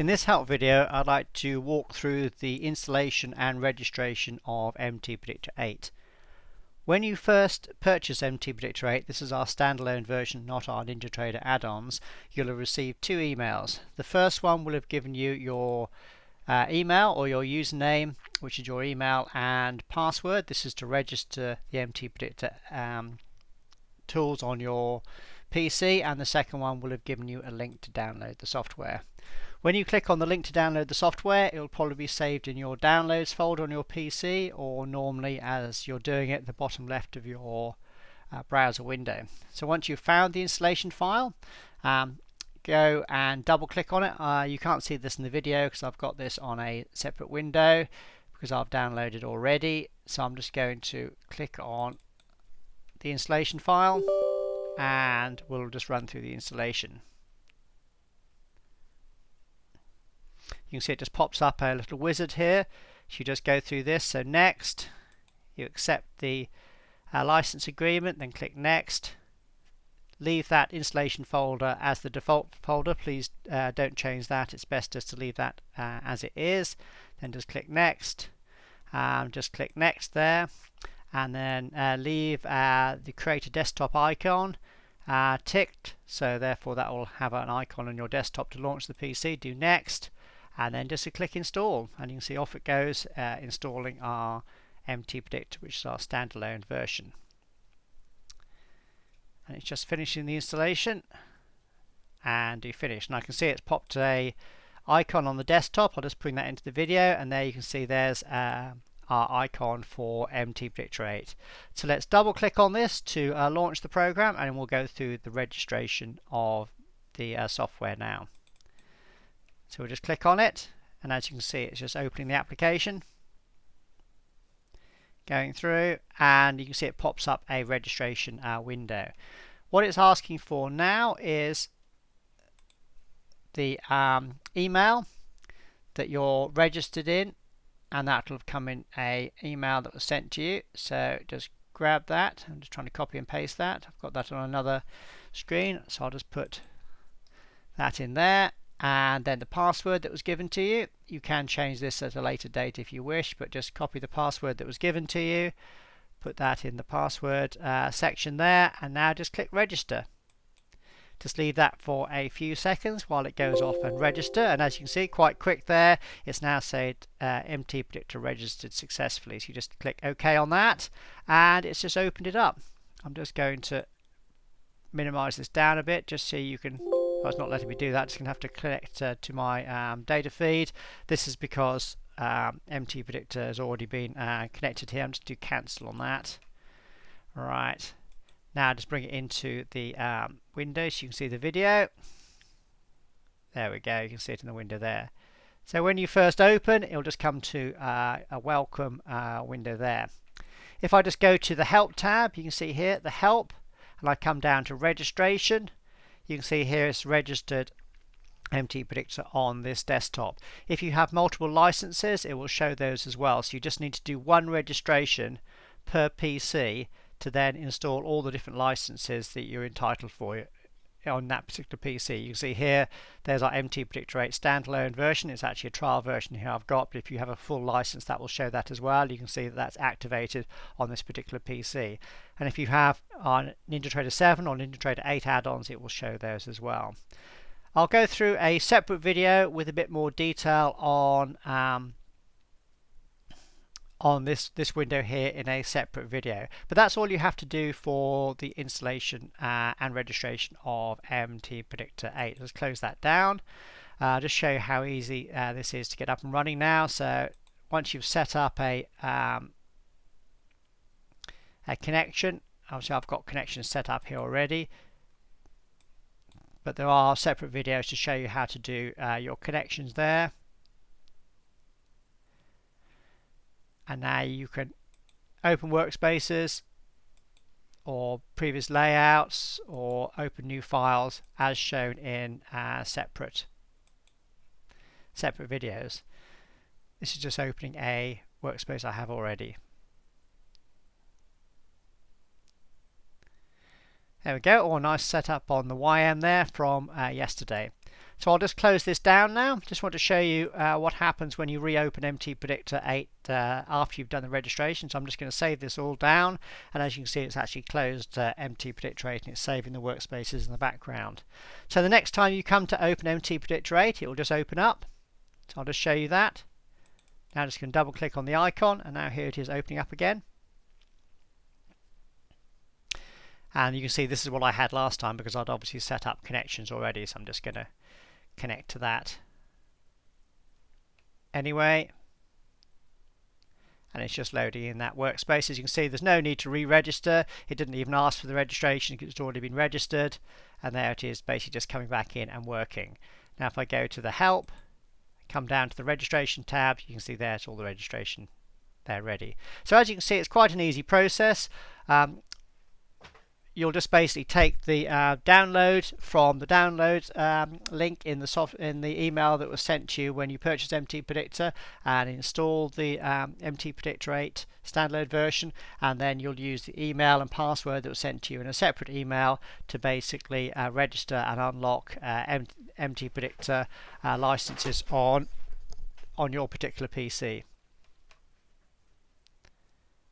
In this help video, I'd like to walk through the installation and registration of MTPredictor 8. When you first purchase MTPredictor 8, this is our standalone version, not our NinjaTrader add-ons, you'll have received two emails. The first one will have given you your email or your username, which is your email, and password. This is to register the MTPredictor tools on your PC, and the second one will have given you a link to download the software. When you click on the link to download the software, it will probably be saved in your downloads folder on your PC, or normally as you're doing it at the bottom left of your browser window. So once you've found the installation file, go and double click on it. You can't see this in the video because I've got this on a separate window because I've downloaded already. So I'm just going to click on the installation file and we'll just run through the installation. You can see it just pops up a little wizard here. So you just go through this. So next, you accept the license agreement, then click next. Leave that installation folder as the default folder. Please don't change that. It's best just to leave that as it is. Then just click next. Just click next there, and then leave the create a desktop icon ticked. So therefore that will have an icon on your desktop to launch the PC. Do next. And then just click install, and you can see off it goes, installing our MTPredictor, which is our standalone version. And it's just finishing the installation, and do finish. And I can see it's popped a icon on the desktop. I'll just bring that into the video, and there you can see there's our icon for MTPredictor 8. So let's double click on this to launch the program, and we'll go through the registration of the software now. So we'll just click on it, and as you can see, it's just opening the application, going through, and you can see it pops up a registration window. What it's asking for now is the email that you're registered in, and that will have come in a email that was sent to you. So just grab that. I'm just trying to copy and paste that. I've got that on another screen, so I'll just put that in there. And then the password that was given to you. You can change this at a later date if you wish, but just copy the password that was given to you, put that in the password section there, and now just click register. Just leave that for a few seconds while it goes off and register, and as you can see, quite quick there. It's now said MTPredictor registered successfully. So you just click OK on that, and it's just opened it up. I'm just going to minimize this down a bit just so you can. Well, it's not letting me do that. Just going to have to connect to my data feed. This is because MTPredictor has already been connected here. I'm just going to do cancel on that. Right. Now just bring it into the window so you can see the video. There we go. You can see it in the window there. So when you first open, it'll just come to a welcome window there. If I just go to the help tab, you can see here the help, and I come down to registration. You can see here it's registered MTPredictor on this desktop. If you have multiple licenses, it will show those as well. So you just need to do one registration per PC to then install all the different licenses that you're entitled for on that particular PC. You can see here there's our MTPredictor 8 standalone version. It's actually a trial version here I've got, but if you have a full license, that will show that as well. You can see that that's activated on this particular PC. And if you have on NinjaTrader 7 or NinjaTrader 8 add-ons, it will show those as well. I'll go through a separate video with a bit more detail on this window here in a separate video, but that's all you have to do for the installation and registration of MTPredictor 8. Let's close that down. Just show you how easy this is to get up and running now. So once you've set up a connection, obviously I've got connections set up here already, but there are separate videos to show you how to do your connections there. And now you can open workspaces or previous layouts or open new files as shown in separate videos. This is just opening a workspace I have already. There we go, all nice setup on the YM there from yesterday. So I'll just close this down now. Just want to show you what happens when you reopen MTPredictor 8 after you've done the registration. So I'm just going to save this all down, and as you can see, it's actually closed MTPredictor 8 and it's saving the workspaces in the background. So the next time you come to open MTPredictor 8, it will just open up. So I'll just show you that. Now I'm just going to double click on the icon, and now here it is opening up again. And you can see this is what I had last time because I'd obviously set up connections already, so I'm just going to connect to that anyway, and it's just loading in that workspace. As you can see, there's no need to re-register. It didn't even ask for the registration because it's already been registered, and there it is, basically just coming back in and working. Now if I go to the help, come down to the registration tab, you can see there's all the registration there ready. So as you can see, it's quite an easy process. You'll just basically take the download from the download link in the email that was sent to you when you purchased MTPredictor, and install the MTPredictor 8 standalone version, and then you'll use the email and password that was sent to you in a separate email to basically register and unlock MTPredictor licenses on your particular PC.